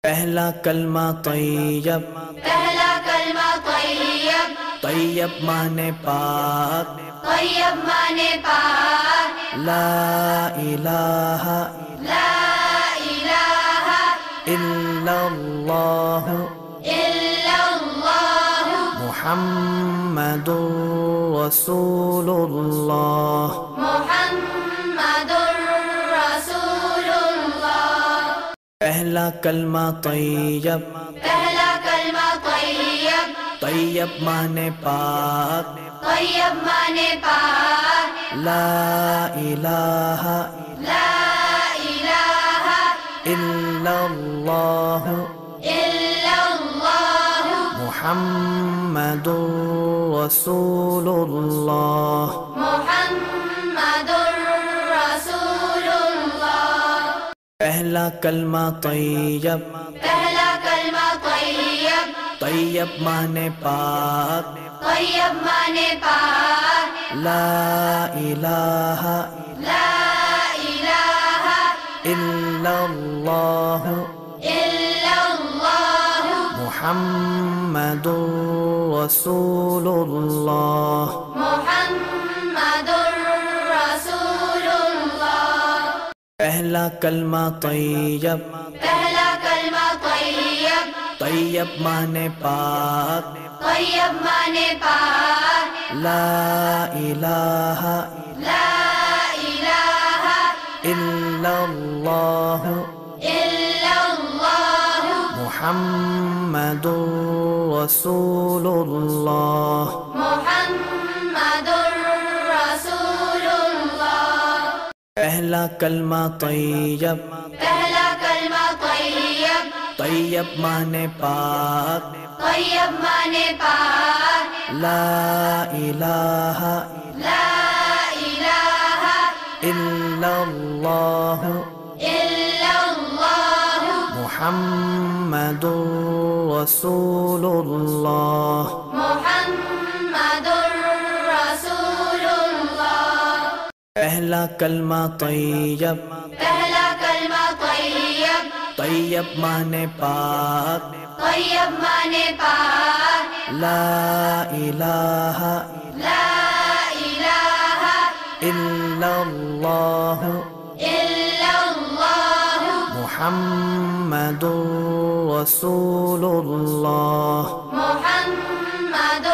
پہلا کلمہ طیب، پہلا کلمہ طیب، طیب مانے پاک، طیب مانے پاک، لا الہ لا الہ الا اللہ الا اللہ محمد رسول اللہ۔ محمد رسول اللہ۔ پہلا کلمہ طیب، پہلا کلمہ طیب، طیب مانے پاک، طیب مانے پاک، لا الہ لا الہ الا اللہ الا اللہ محمد رسول اللہ۔ محمد رسول اللہ۔ پہلا کلمہ طیب، پہلا کلمہ طیب، طیب مانے پاک، طیب مانے پاک، لا الہ لا الہ الا اللہ الا اللہ محمد رسول اللہ۔ محمد رسول اللہ۔ پہلا کلمہ طیب، پہلا کلمہ طیب، طیب مانے پاک، طیب مانے پاک، لا الہ لا الہ الا اللہ الا اللہ محمد رسول اللہ۔ محمد رسول اللہ۔ پہلا کلمہ طیب، پہلا کلمہ طیب، طیب مانے پاک، طیب مانے پاک، لا الہ لا الہ الا اللہ الا اللہ محمد رسول اللہ۔ محمد رسول اللہ۔ پہلا کلمہ طیب، پہلا کلمہ طیب، طیب مانے پاک، طیب مانے پاک، لا الہ لا الہ الا اللہ الا اللہ محمد رسول اللہ۔ محمد